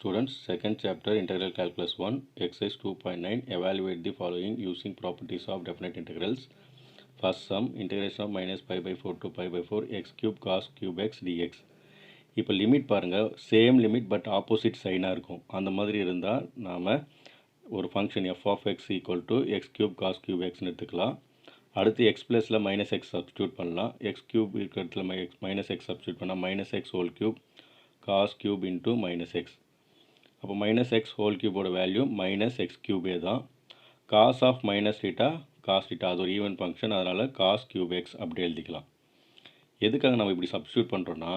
Students, second chapter Integral Calculus 1, exercise 2.9, evaluate the following using properties of definite integrals. First sum, integration of minus pi by 4 to pi by 4 x cube cos cube x dx. இப்போ limit பாருங்கள், same limit but opposite சைனாக இருக்கும். அந்த மாதிரி இருந்தால் நாம் ஒரு function f of x equal to x cube cos cube xன்னு எடுத்துக்கலாம். அடுத்து எக்ஸ் ப்ளஸில் மைனஸ் எக்ஸ் சப்ஸ்டியூட் பண்ணலாம். எக்ஸ் கியூப் இருக்கிறதுல மைனஸ் எக்ஸ் சப்ஸ்டியூட் பண்ணால் minus x whole cube cos cube into minus x. அப்போ மைனஸ் எக்ஸ் ஹோல் கியூபோட value minus x கியூபே தான். Cos of minus theta cos theta அது ஒரு ஈவன் ஃபங்க்ஷன், அதனால் காஸ் கியூப் எக்ஸ் அப்படி எழுதிக்கலாம். எதுக்காக நம்ம இப்படி சப்ஸ்டியூட் பண்ணுறோன்னா,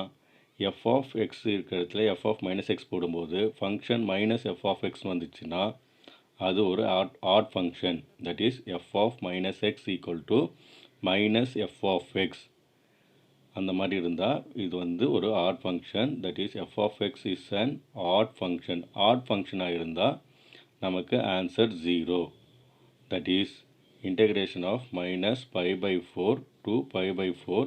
எஃப் ஆஃப் எக்ஸ் இருக்கிற இடத்துல எஃப் ஆஃப் மைனஸ் எக்ஸ் போடும்போது function minus f of x வந்துச்சுன்னா அது ஒரு odd function. That is f of minus x equal to minus f of x. அந்த மாதிரி இருந்தால் இது வந்து ஒரு odd function. That is f of x is an odd function. Odd ஃபங்க்ஷனாக இருந்தால் நமக்கு answer 0. That is integration of minus pi by 4 to pi by 4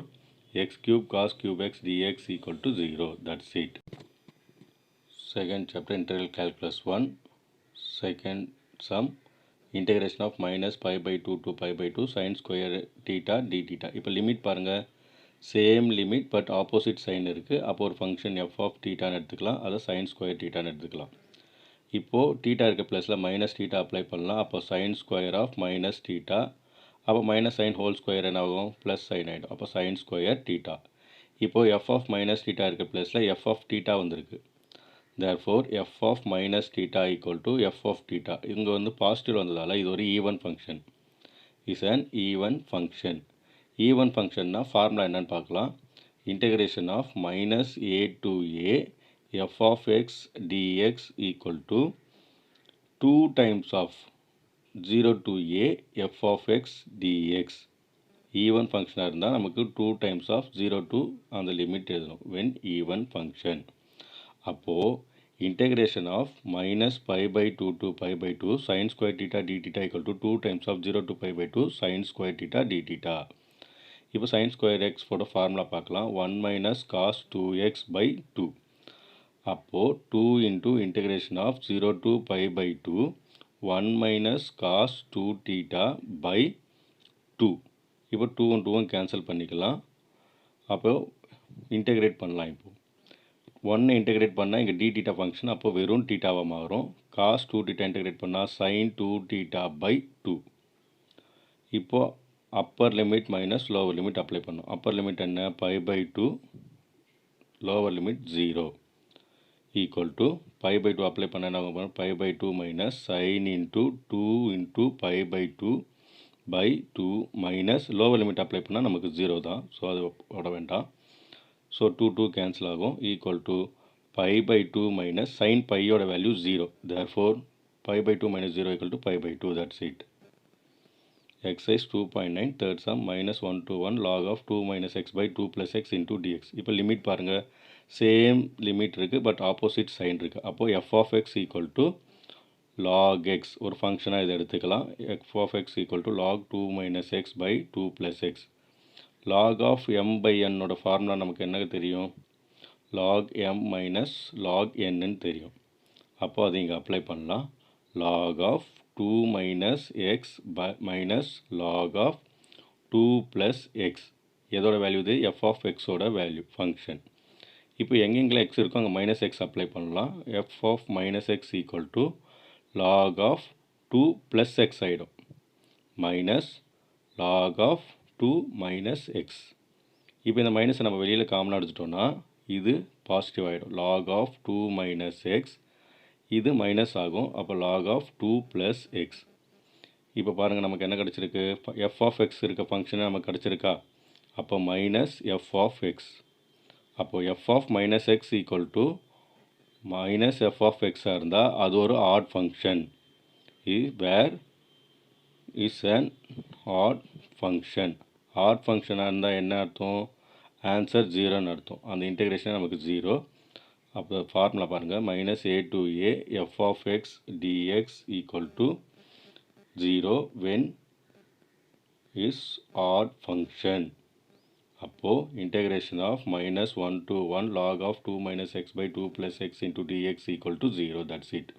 x cube cos cube x dx equal to 0. That's it. Second chapter Integral Calculus 1, second sum, integration of minus pi by 2 to pi by 2 sin square theta d theta. இப்போ limit பாருங்கள், same limit but opposite sign இருக்குது. அப்போ ஒரு function F of டீட்டான்னு எடுத்துக்கலாம், அதை sine square டீட்டான்னு எடுத்துக்கலாம். இப்போது theta இருக்க ப்ளஸில் மைனஸ் டீட்டா அப்ளை பண்ணலாம். அப்போ sine square of minus theta, அப்போ மைனஸ் சைன் ஹோல் ஸ்கொயர் என்ன ஆகும், ப்ளஸ் சைன் ஆகிடும். அப்போ சைன் ஸ்கொயர் டீட்டா. இப்போது எஃப் ஆஃப் மைனஸ் டீட்டா இருக்க ப்ளஸில் எஃப் ஆஃப் டீட்டா வந்திருக்கு. Therefore f of minus theta equal to f of theta. இங்கே வந்து பாசிட்டிவ் வந்ததால் இது ஒரு even function. Is an even function. Even ஃபங்க்ஷன்னா ஃபார்முலா என்னன்னு பார்க்கலாம். Integration of minus a to a f of x dx equal to 2 times of 0 to a f of x dx. Even ஃபங்க்ஷனாக இருந்தால் நமக்கு 2 டைம்ஸ் ஆஃப் 0 to அந்த லிமிட் எழுதணும் when even function. அப்போது integration of minus pi by 2 to pi by 2 sine square theta d theta equal to 2 times of 0 to pi by 2 sine square theta d theta. இப்போ sine square எக்ஸோட formula பார்க்கலாம். 1 minus cos 2x by 2. அப்போது 2 into integration of 0 to pi by 2 1 minus cos 2 theta by 2. இப்போ 2 2 cancel பண்ணிக்கலாம். அப்போ integrate பண்ணலாம். இப்போது 1 integrate பண்ணால் இங்கே டி டீட்டா ஃபங்க்ஷன், அப்போ வெறும் டீட்டாவாக மாறும். காஸ் 2 theta இன்டெகிரேட் பண்ணால் சைன் 2 theta by 2. இப்போது upper limit minus lower limit apply பண்ணும். அப்பர் லிமிட் என்ன, pi by 2, lower limit 0 equal to pi by 2 apply பண்ண என்ன pi by 2 minus sin into 2 into pi by 2 by 2 minus lower limit apply பண்ணால் நமக்கு 0 தான். So அது போட வேண்டாம். ஸோ 2 2 கேன்சல் ஆகும். equal to pi by 2 minus sin பையோட value 0. therefore pi by 2 minus 0 equal to pi by 2. that's it. exercise 2.9 third sum minus 1 to 1 log of 2 minus x by 2 plus x into dx. இப்போ limit பாருங்கள், same limit இருக்குது but opposite sign இருக்குது. அப்போது f of x equal to log x ஒரு ஃபங்க்ஷனாக இதை எடுத்துக்கலாம். F of x equal to log 2 minus x by 2 plus x. Log of m by என்னோட ஃபார்முலா நமக்கு என்ன தெரியும், லாக் எம் மைனஸ் லாக் என்னன்னு தெரியும். அப்போது அதை இங்கே அப்ளை பண்ணலாம். Log of 2 minus x by minus log of 2 plus x. எதோட வேல்யூ இது, எஃப் ஆஃப் எக்ஸோட வேல்யூ ஃபங்க்ஷன். இப்போ எங்கெங்கெல்லாம் எக்ஸ் இருக்கும் அங்கே மைனஸ் எக்ஸ் அப்ளை பண்ணலாம். F of minus x equal to log of 2 plus x ஆகிடும் minus log of 2 minus x. இப்போ இந்த மைனஸை நம்ம வெளியில் காமனாக எடுத்துட்டோம்னா இது பாசிட்டிவ் ஆகிடும். லாக் ஆஃப் 2 மைனஸ் எக்ஸ் இது மைனஸ் ஆகும். அப்போ லாக் ஆஃப் 2 ப்ளஸ் எக்ஸ். இப்போ பாருங்கள் நமக்கு என்ன கிடச்சிருக்கு, எஃப் ஆஃப் எக்ஸ் இருக்க ஃபங்க்ஷனே நமக்கு கிடச்சிருக்கா. அப்போ மைனஸ் எஃப் ஆஃப் எக்ஸ். அப்போது f of minus x equal to minus f of எக்ஸாக இருந்தால் அது ஒரு odd function. Where is an odd function. Odd ஃபங்க்ஷனாக இருந்தால் என்ன அர்த்தம், ஆன்சர் 0ன்னு அர்த்தம். அந்த இன்டெகிரேஷன் நமக்கு 0. அப்போ ஃபார்முலா பாருங்கள், minus a to a f of x dx equal to 0 when is odd function. அப்போது integration of -1 to 1 log of 2 minus x by 2 plus x into dx equal to 0. That's it.